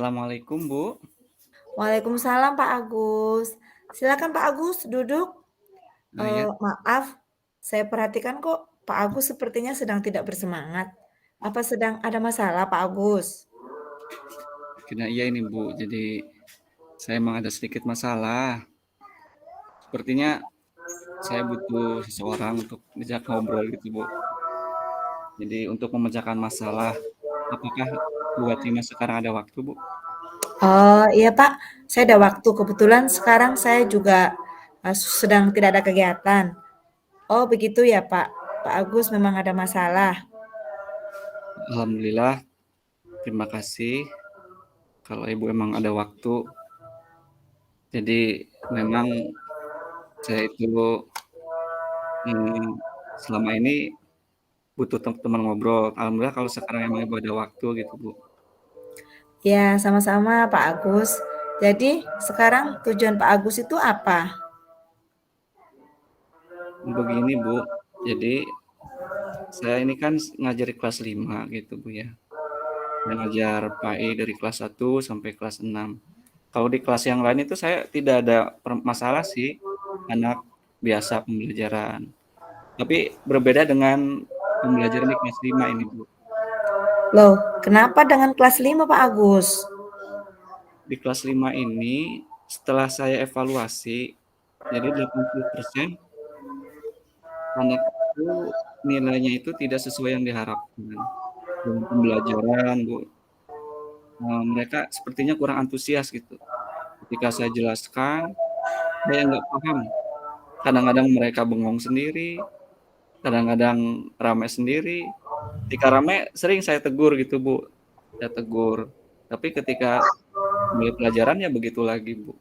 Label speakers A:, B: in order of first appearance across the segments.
A: Assalamualaikum, Bu.
B: Waalaikumsalam Pak Agus. Silakan Pak Agus duduk.
A: Ya,
B: Maaf, saya perhatikan kok Pak Agus sepertinya sedang tidak bersemangat. Apa sedang ada masalah Pak Agus?
A: kena iya ini, Bu. Jadi saya emang ada sedikit masalah. Sepertinya saya butuh seseorang untuk diajak ngobrol gitu, Bu. Jadi untuk memecahkan masalah, apakah buat Tina sekarang ada waktu, Bu?
B: Oh iya Pak, saya ada waktu. Kebetulan sekarang saya juga sedang tidak ada kegiatan. Oh begitu ya Pak. Pak Agus memang ada masalah.
A: Alhamdulillah, terima kasih kalau Ibu emang ada waktu. Jadi memang saya itu hmm, selama ini butuh teman ngobrol. Alhamdulillah kalau sekarang emang Ibu ada waktu gitu, Bu.
B: Ya sama-sama Pak Agus. Jadi sekarang tujuan Pak Agus itu apa?
A: Begini, Bu. Jadi saya ini kan ngajar di kelas 5 gitu, Bu ya. Saya ngajar PAI dari kelas 1 sampai kelas 6. Kalau di kelas yang lain itu saya tidak ada masalah sih, anak biasa pembelajaran. Tapi berbeda dengan pembelajaran di kelas 5 ini, Bu.
B: Loh, kenapa dengan kelas 5 Pak Agus?
A: Di kelas 5 ini setelah saya evaluasi, jadi 80% anak itu nilainya itu tidak sesuai yang diharapkan dalam pembelajaran, Bu. Mereka sepertinya kurang antusias gitu. Ketika saya jelaskan, saya nggak paham. Kadang-kadang mereka bengong sendiri, kadang-kadang rame sendiri. Ketika rame sering saya tegur gitu, Bu. Saya tegur. Tapi ketika mulai pelajaran ya begitu lagi, Bu.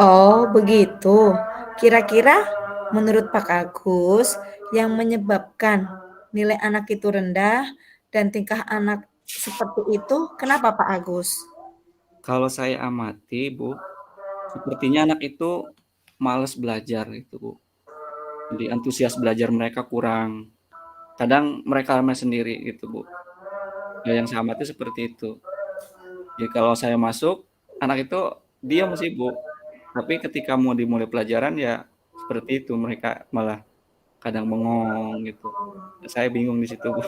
B: Oh, begitu. Kira-kira menurut Pak Agus, yang menyebabkan nilai anak itu rendah dan tingkah anak seperti itu, kenapa Pak Agus?
A: Kalau saya amati, Bu, sepertinya anak itu males belajar gitu, Bu. Jadi antusias belajar mereka kurang. Kadang mereka rame sendiri gitu, Bu. Ya, yang saya amati seperti itu. Jadi kalau saya masuk, anak itu diam sih, Bu. Tapi ketika mau dimulai pelajaran ya seperti itu, mereka malah kadang bengong gitu. Saya bingung di situ, Bu.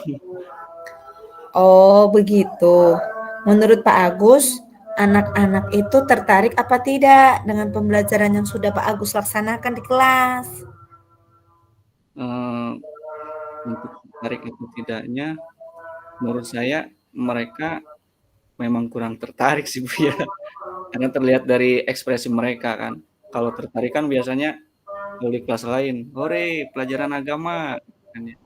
B: Oh, begitu. Menurut Pak Agus, anak-anak itu tertarik apa tidak dengan pembelajaran yang sudah Pak Agus laksanakan di kelas?
A: Eee, untuk tertarik atau tidaknya, menurut saya mereka memang kurang tertarik sih, Bu, ya. Karena terlihat dari ekspresi mereka kan. Kalau tertarik kan biasanya kalau di kelas lain, "Hore, pelajaran agama," kan ya.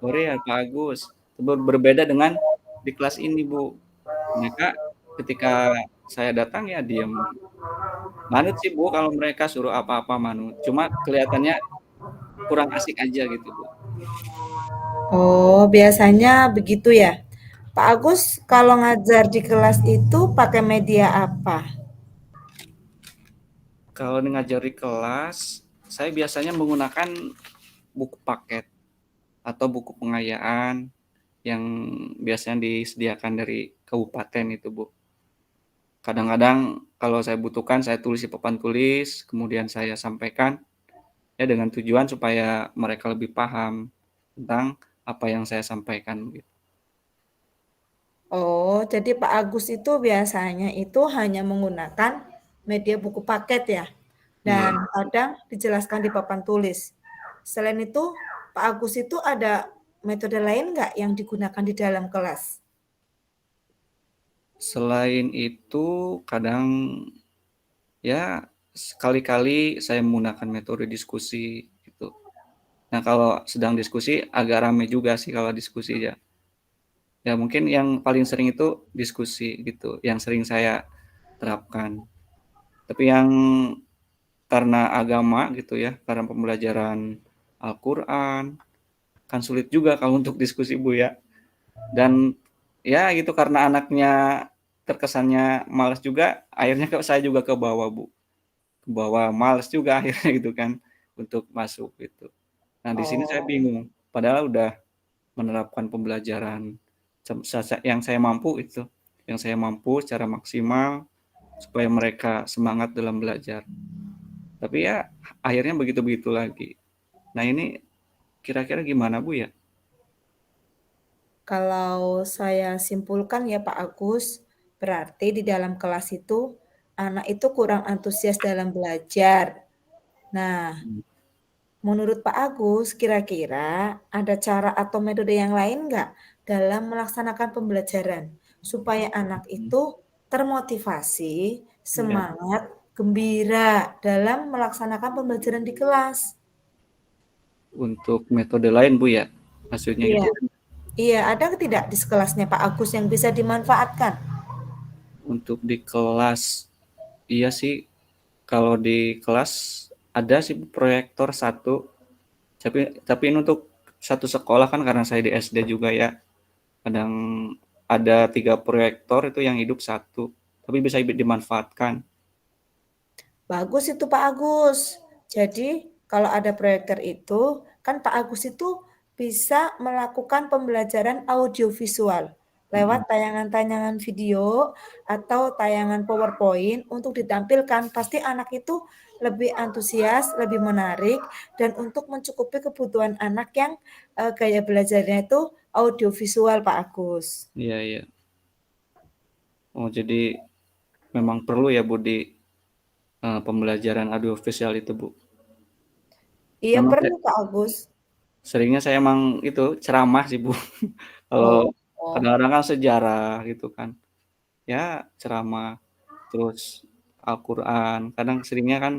A: "Hore ya Pak Agus." Berbeda dengan di kelas ini, Bu. Mereka ketika saya datang ya diem. Manut sih, Bu, kalau mereka suruh apa-apa manut. Cuma kelihatannya kurang asik aja gitu, Bu.
B: Oh, biasanya begitu ya. Pak Agus, kalau ngajar di kelas itu pakai media apa?
A: Kalau ngajar di kelas, saya biasanya menggunakan buku paket atau buku pengayaan yang biasanya disediakan dari kabupaten itu, Bu. Kadang-kadang kalau saya butuhkan, saya tulis di papan tulis, kemudian saya sampaikan, ya dengan tujuan supaya mereka lebih paham tentang apa yang saya sampaikan, gitu.
B: Oh, jadi Pak Agus itu biasanya itu hanya menggunakan media buku paket ya, dan
A: Iya.
B: kadang dijelaskan di papan tulis. Selain itu, Pak Agus itu ada metode lain nggak yang digunakan di dalam kelas?
A: Selain itu, kadang ya sekali-kali saya menggunakan metode diskusi gitu. Nah, kalau sedang diskusi agak ramai juga sih kalau diskusi ya. Ya mungkin yang paling sering itu diskusi gitu, yang sering saya terapkan. Tapi yang karena agama gitu ya, karena pembelajaran Al-Quran, kan sulit juga kalau untuk diskusi, Bu, ya. Dan ya gitu karena anaknya terkesannya malas juga, akhirnya saya juga ke bawah, Bu. Ke bawah males juga akhirnya gitu kan untuk masuk gitu. Nah, di sini saya
B: Oh,
A: bingung, padahal udah menerapkan pembelajaran yang saya mampu itu. yang saya mampu secara maksimal supaya mereka semangat dalam belajar. Tapi ya akhirnya begitu-begitu lagi. Nah ini kira-kira gimana Bu ya?
B: Kalau saya simpulkan ya Pak Agus, berarti di dalam kelas itu anak itu kurang antusias dalam belajar. Nah,
A: Hmm.
B: menurut Pak Agus, kira-kira ada cara atau metode yang lain nggak dalam melaksanakan pembelajaran supaya anak
A: Hmm.
B: itu termotivasi,
A: Ya,
B: semangat, gembira dalam melaksanakan pembelajaran di kelas?
A: untuk metode lain Bu ya, maksudnya
B: Iya,
A: gitu ya.
B: iya, ada tidak di kelasnya Pak Agus yang bisa dimanfaatkan?
A: Untuk di kelas, iya sih kalau di kelas ada sih proyektor satu, tapi ini untuk satu sekolah kan karena saya di SD juga ya, kadang ada 3 proyektor itu yang hidup satu, tapi bisa dimanfaatkan.
B: Bagus itu Pak Agus. Jadi kalau ada proyektor itu, kan Pak Agus itu bisa melakukan pembelajaran audiovisual
A: Mm-mm.
B: lewat tayangan-tayangan video atau tayangan PowerPoint untuk ditampilkan. Pasti anak itu lebih antusias, lebih menarik, dan untuk mencukupi kebutuhan anak yang gaya belajarnya itu audiovisual Pak Agus.
A: Iya, iya. Oh, jadi memang perlu ya Bu di pembelajaran audiovisual itu Bu.
B: Iya
A: Memang
B: perlu Pak Agus.
A: seringnya saya emang itu ceramah sih Bu. Kalau
B: Oh, oh.
A: kadang-kadang kan sejarah gitu kan. Ya ceramah terus Al-Quran. Kadang seringnya kan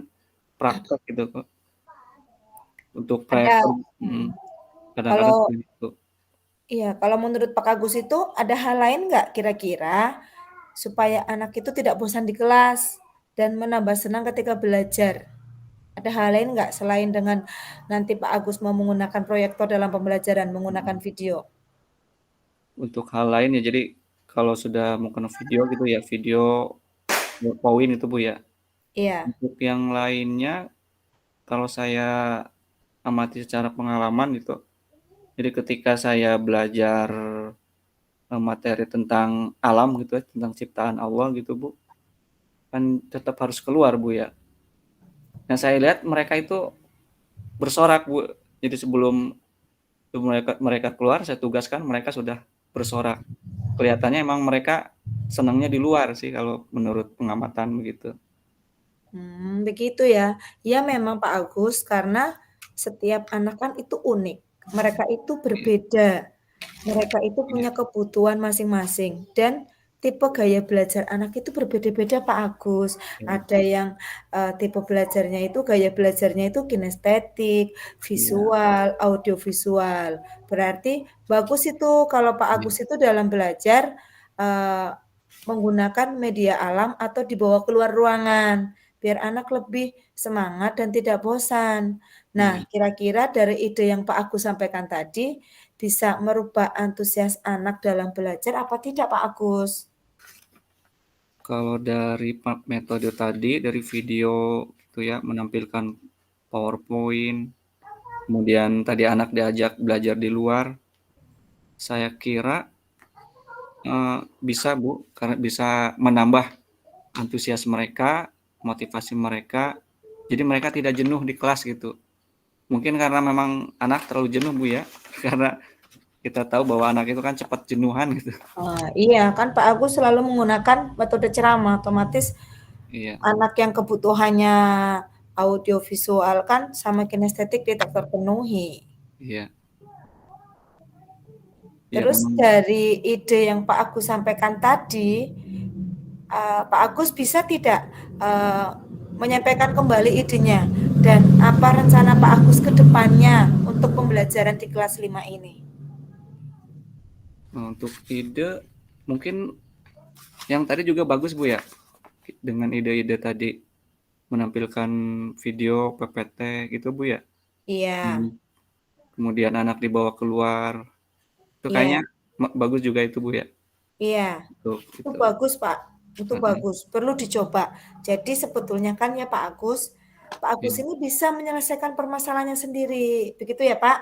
A: praktek gitu kok. Untuk
B: Ada.
A: proyektor
B: Mm.
A: kadang-kadang
B: Kalau
A: seperti itu.
B: Iya, kalau menurut Pak Agus itu ada hal lain nggak kira-kira supaya anak itu tidak bosan di kelas dan menambah senang ketika belajar? Ada hal lain nggak selain dengan nanti Pak Agus mau menggunakan proyektor dalam pembelajaran, menggunakan video?
A: Untuk hal lain ya jadi kalau sudah mau kena video gitu ya video poin itu Bu ya.
B: Iya,
A: Untuk yang lainnya kalau saya amati secara pengalaman gitu. Jadi ketika saya belajar materi tentang alam gitu ya, tentang ciptaan Allah gitu Bu, kan tetap harus keluar Bu ya. Yang saya lihat mereka itu bersorak Bu. Jadi sebelum mereka mereka keluar, saya tugaskan mereka sudah bersorak. Kelihatannya emang mereka senangnya di luar sih kalau menurut pengamatan begitu.
B: begitu ya. Ya memang Pak Agus karena setiap anak kan itu unik. Mereka itu
A: Iya,
B: berbeda. Mereka itu
A: iya,
B: punya kebutuhan masing-masing dan tipe gaya belajar anak itu berbeda-beda Pak Agus.
A: iya,
B: Ada yang tipe belajarnya itu gaya belajarnya itu kinestetik,
A: iya,
B: visual, audiovisual. Berarti bagus itu kalau Pak
A: iya,
B: Agus itu dalam belajar eh, menggunakan media alam atau dibawa keluar ruangan biar anak lebih semangat dan tidak bosan. Nah,
A: iya.
B: kira-kira dari ide yang Pak Agus sampaikan tadi bisa merubah antusias anak dalam belajar apa tidak Pak Agus?
A: Kalau dari metode tadi, dari video itu ya, menampilkan PowerPoint, kemudian tadi anak diajak belajar di luar, saya kira bisa Bu, karena bisa menambah antusias mereka, motivasi mereka, jadi mereka tidak jenuh di kelas gitu. Mungkin karena memang anak terlalu jenuh Bu ya, karena kita tahu bahwa anak itu kan cepat jenuhan gitu.
B: Iya kan Pak Agus selalu menggunakan metode ceramah, otomatis
A: Iya,
B: anak yang kebutuhannya audiovisual kan sama kinestetik tidak terpenuhi.
A: iya, iya
B: Terus
A: memang.
B: dari ide yang Pak Agus sampaikan tadi, Pak Agus bisa tidak menyampaikan kembali idenya dan apa rencana Pak Agus ke depannya untuk pembelajaran di kelas 5 ini?
A: Nah, untuk ide mungkin yang tadi juga bagus Bu ya, dengan ide-ide tadi menampilkan video PPT gitu Bu ya.
B: Iya,
A: Hmm. Kemudian anak dibawa keluar, itu
B: iya,
A: kayaknya bagus juga itu Bu ya.
B: iya.
A: Untuk
B: Itu
A: itu.
B: bagus, Pak. Itu
A: Heeh,
B: bagus, perlu dicoba. Jadi sebetulnya kan ya Pak Agus
A: iya,
B: ini bisa menyelesaikan permasalahannya sendiri, begitu ya Pak?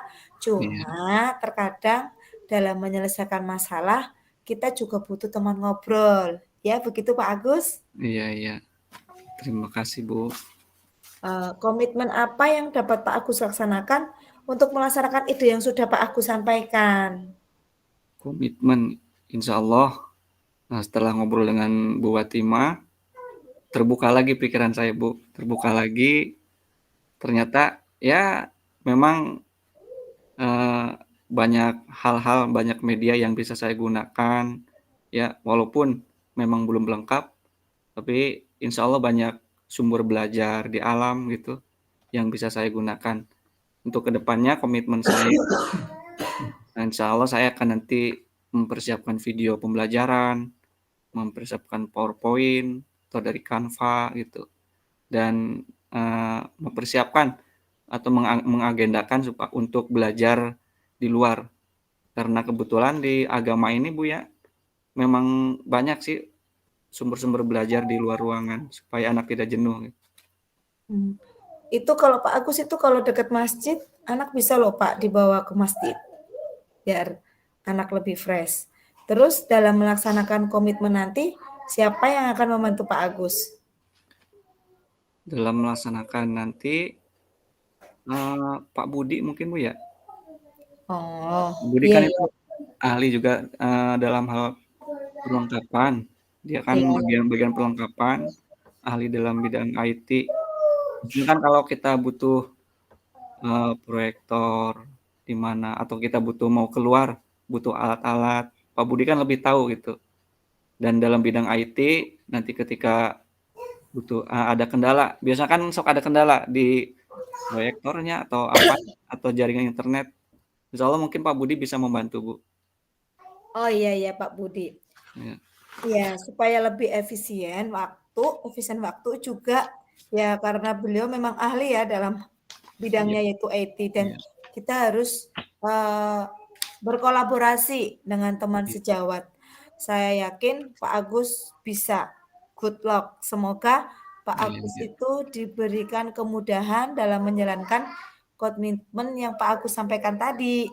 A: iya,
B: Cuma terkadang dalam menyelesaikan masalah kita juga butuh teman ngobrol. Ya, begitu Pak Agus?
A: Iya, iya. Terima kasih, Bu.
B: Komitmen apa yang dapat Pak Agus laksanakan untuk melaksanakan ide yang sudah Pak Agus sampaikan?
A: Komitmen, insya Allah. Nah, setelah ngobrol dengan Bu Watimah, terbuka lagi pikiran saya, Bu. Terbuka lagi, ternyata ya memang banyak hal-hal, banyak media yang bisa saya gunakan. Ya, walaupun memang belum lengkap, tapi insya Allah banyak sumber belajar di alam gitu yang bisa saya gunakan. Untuk kedepannya komitmen saya, insya Allah saya akan nanti mempersiapkan video pembelajaran, mempersiapkan PowerPoint atau dari Canva gitu, dan mempersiapkan atau mengagendakan untuk belajar di luar. Karena kebetulan di agama ini Bu ya, memang banyak sih sumber-sumber belajar di luar ruangan supaya anak tidak jenuh.
B: Hmm. Itu kalau Pak Agus itu kalau dekat masjid, anak bisa loh Pak dibawa ke masjid biar anak lebih fresh. Terus dalam melaksanakan komitmen nanti, siapa yang akan membantu Pak Agus?
A: Dalam melaksanakan nanti Pak Budi mungkin Bu ya.
B: Oh,
A: Budi
B: iya
A: kan
B: iya
A: itu ahli juga dalam hal perlengkapan. Dia kan
B: iya.
A: bagian perlengkapan, ahli dalam bidang IT. Mungkin kan kalau kita butuh proyektor di mana atau kita butuh mau keluar, butuh alat-alat, Pak Budi kan lebih tahu gitu. Dan dalam bidang IT nanti ketika butuh ada kendala, biasanya kan sok ada kendala di proyektornya atau apa atau jaringan internet. Insya Allah mungkin Pak Budi bisa membantu Bu.
B: Oh iya iya Pak Budi.
A: Ya,
B: Ya, supaya lebih efisien waktu juga ya karena beliau memang ahli ya dalam
A: iya,
B: bidangnya yaitu IT dan
A: iya,
B: kita harus berkolaborasi dengan teman
A: iya,
B: sejawat. Saya yakin Pak Agus bisa. Good luck. Semoga Pak
A: iya,
B: Agus
A: iya.
B: itu diberikan kemudahan dalam menjalankan komitmen yang Pak Agus sampaikan tadi.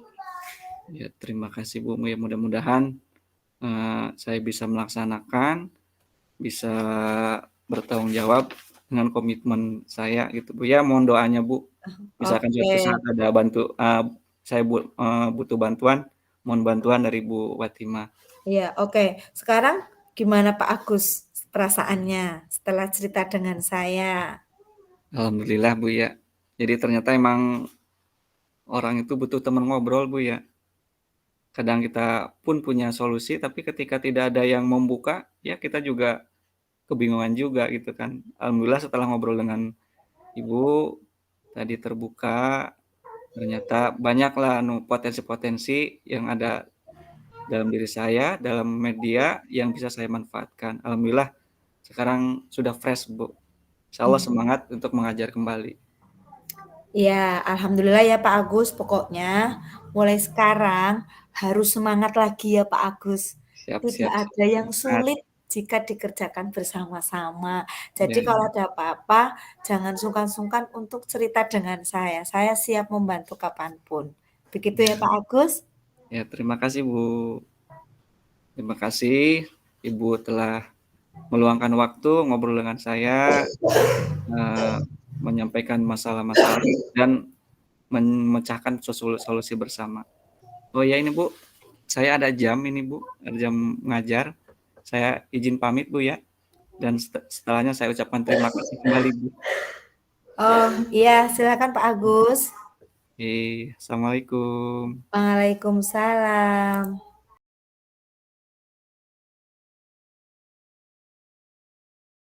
A: Ya, terima kasih Bu. Ya, mudah-mudahan saya bisa melaksanakan, bisa bertanggung jawab dengan komitmen saya gitu Bu. Ya, mohon doanya Bu. Misalkan
B: Oke.
A: suatu saat ada saya butuh bantuan, mohon bantuan dari Bu Watimah.
B: Iya, oke. Sekarang gimana Pak Agus perasaannya setelah cerita dengan saya?
A: Alhamdulillah Bu ya. Jadi ternyata emang orang itu butuh teman ngobrol Bu ya. Kadang kita pun punya solusi, tapi ketika tidak ada yang membuka, ya kita juga kebingungan juga gitu kan. Alhamdulillah setelah ngobrol dengan Ibu tadi terbuka, ternyata banyaklah potensi-potensi yang ada dalam diri saya, dalam media yang bisa saya manfaatkan. Alhamdulillah sekarang sudah fresh Bu. Insyaallah
B: Hmm.
A: semangat untuk mengajar kembali.
B: Ya, alhamdulillah ya Pak Agus. Pokoknya mulai sekarang harus semangat lagi ya Pak Agus.
A: Siap,
B: Tidak
A: siap,
B: ada
A: siap.
B: yang
A: Semangat.
B: sulit jika dikerjakan bersama-sama.
A: Ya,
B: Jadi kalau ada apa-apa, jangan sungkan-sungkan untuk cerita dengan saya. Saya siap membantu kapanpun. Begitu ya Pak Agus?
A: ya, terima kasih Bu. Terima kasih Ibu telah meluangkan waktu ngobrol dengan saya, eh, menyampaikan masalah-masalah dan memecahkan solusi bersama. Oh ya ini Bu, saya ada jam ini Bu, ada jam ngajar. Saya izin pamit Bu ya. Dan setelahnya saya ucapkan terima kasih kembali Bu.
B: Oh iya, silakan Pak Agus.
A: Assalamualaikum.
B: Waalaikumsalam.